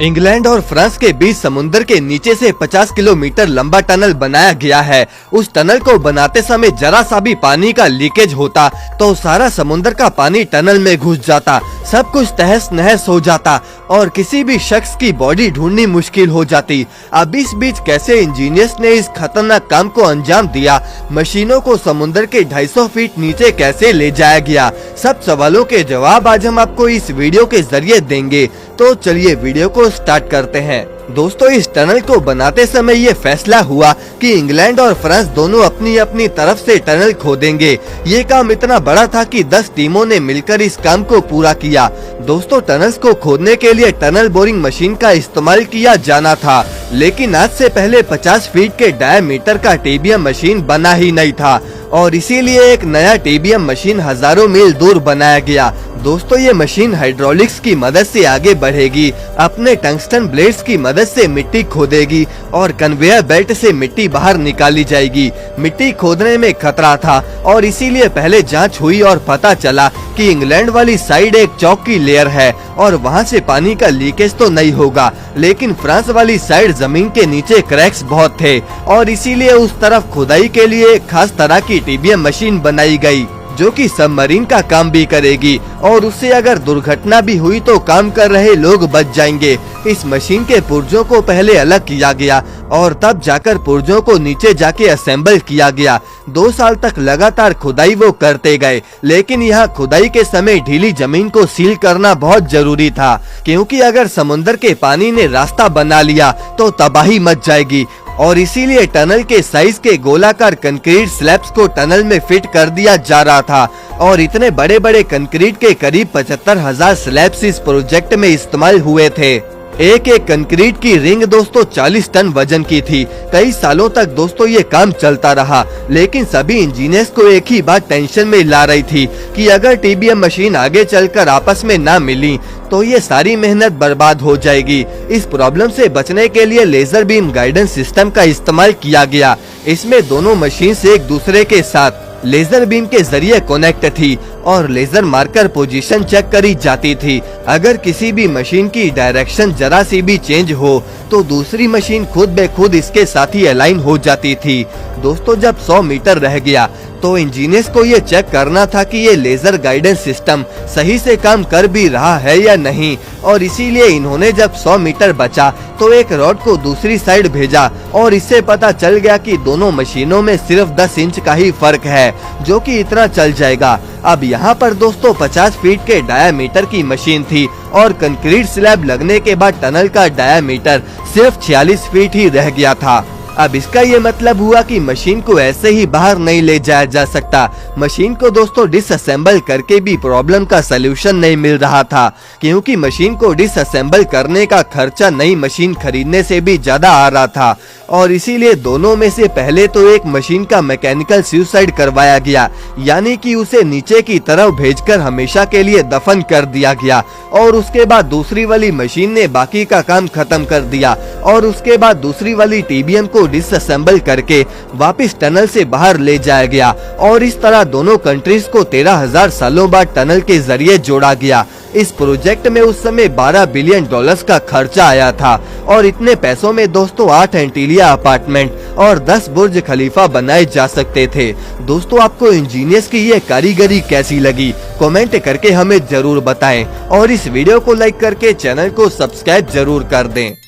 England और France के बीच समुद्र के नीचे से 50 किलोमीटर लंबा टनल बनाया गया है। उस टनल को बनाते समय जरा सा भी पानी का लीकेज होता तो सारा समुद्र का पानी टनल में घुस जाता, सब कुछ तहस नहस हो जाता और किसी भी शख्स की बॉडी ढूंढनी मुश्किल हो जाती। अब इस बीच कैसे इंजीनियर्स ने इस खतरनाक काम को अंजाम दिया, मशीनों को समुद्र के 250 फीट नीचे कैसे ले जाया गया, सब सवालों के जवाब आज हम आपको इस वीडियो के जरिए देंगे। तो चलिए वीडियो को स्टार्ट करते हैं। दोस्तों, इस टनल को बनाते समय ये फैसला हुआ कि इंग्लैंड और फ्रांस दोनों अपनी अपनी तरफ से टनल खोदेंगे। ये काम इतना बड़ा था कि 10 टीमों ने मिलकर इस काम को पूरा किया। दोस्तों, टनल्स को खोदने के लिए टनल बोरिंग मशीन का इस्तेमाल किया जाना था, लेकिन आज से पहले 50 फीट के डायमीटर का टीबीएम मशीन बना ही नहीं था और इसीलिए एक नया टीबीएम मशीन हजारों मील दूर बनाया गया। दोस्तों, ये मशीन हाइड्रोलिक्स की मदद से आगे बढ़ेगी, अपने टंगस्टन ब्लेड्स की मदद से मिट्टी खोदेगी और कन्वेयर बेल्ट से मिट्टी बाहर निकाली जाएगी। मिट्टी खोदने में खतरा था और इसीलिए पहले जांच हुई और पता चला कि इंग्लैंड वाली साइड एक चौक की लेयर है और वहां से पानी का लीकेज तो नहीं होगा, लेकिन फ्रांस वाली साइड जमीन के नीचे क्रैक्स बहुत थे और इसीलिए उस तरफ खुदाई के लिए एक खास तरह की टीबीएम मशीन बनाई गई जो कि सबमरीन का काम भी करेगी और उससे अगर दुर्घटना भी हुई तो काम कर रहे लोग बच जाएंगे। इस मशीन के पुर्जों को पहले अलग किया गया और तब जाकर पुर्जों को नीचे जाके असेंबल किया गया। 2 साल तक लगातार खुदाई वो करते गए, लेकिन यहाँ खुदाई के समय ढीली जमीन को सील करना बहुत जरूरी था, क्योंकि अगर समुद्र के पानी ने रास्ता बना लिया तो तबाही मच जाएगी और इसीलिए टनल के साइज के गोलाकार कंक्रीट स्लैब्स को टनल में फिट कर दिया जा रहा था और इतने बड़े बड़े कंक्रीट के करीब 75,000 स्लैब्स इस प्रोजेक्ट में इस्तेमाल हुए थे। एक एक कंक्रीट की रिंग दोस्तों 40 टन वजन की थी। कई सालों तक दोस्तों ये काम चलता रहा, लेकिन सभी इंजीनियर्स को एक ही बात टेंशन में ला रही थी कि अगर टीबीएम मशीन आगे चलकर आपस में ना मिली तो ये सारी मेहनत बर्बाद हो जाएगी। इस प्रॉब्लम से बचने के लिए लेजर बीम गाइडेंस सिस्टम का इस्तेमाल किया गया। इसमें दोनों मशीन से एक दूसरे के साथ लेजर बीम के जरिए कनेक्ट थी और लेजर मार्कर पोजीशन चेक करी जाती थी। अगर किसी भी मशीन की डायरेक्शन जरा सी भी चेंज हो तो दूसरी मशीन खुद ब खुद इसके साथ ही अलाइन हो जाती थी। दोस्तों, जब 100 मीटर रह गया तो इंजीनियर्स को ये चेक करना था कि ये लेजर गाइडेंस सिस्टम सही से काम कर भी रहा है या नहीं और इसीलिए इन्होंने जब 100 मीटर बचा तो एक रॉड को दूसरी साइड भेजा और इससे पता चल गया कि दोनों मशीनों में सिर्फ 10 इंच का ही फर्क है, जो कि इतना चल जाएगा। अब यहाँ पर दोस्तों 50 फीट के डायामीटर की मशीन थी और कंक्रीट स्लैब लगने के बाद टनल का डायामीटर सिर्फ 46 फीट ही रह गया था। अब इसका ये मतलब हुआ कि मशीन को ऐसे ही बाहर नहीं ले जाया जा सकता। मशीन को दोस्तों डिसअसेंबल करके भी प्रॉब्लम का सलूशन नहीं मिल रहा था, क्योंकि मशीन को डिसअसेंबल करने का खर्चा नई मशीन खरीदने से भी ज्यादा आ रहा था और इसीलिए दोनों में से पहले तो एक मशीन का मैकेनिकल सुसाइड करवाया गया, यानी कि उसे नीचे की तरफ भेजकर हमेशा के लिए दफन कर दिया गया और उसके बाद दूसरी वाली मशीन ने बाकी का काम खत्म कर दिया और उसके बाद दूसरी वाली टीबीएम को डिसअसेंबल करके वापस टनल से बाहर ले जाया गया और इस तरह दोनों कंट्रीज को 13,000 सालों बाद टनल के जरिए जोड़ा गया। इस प्रोजेक्ट में उस समय $12 बिलियन का खर्चा आया था और इतने पैसों में दोस्तों 8 एंटीलिया अपार्टमेंट और 10 बुर्ज खलीफा बनाए जा सकते थे। दोस्तों, आपको इंजीनियर्स की ये कारीगरी कैसी लगी, कमेंट करके हमें जरूर बताएं और इस वीडियो को लाइक करके चैनल को सब्सक्राइब जरूर कर दें।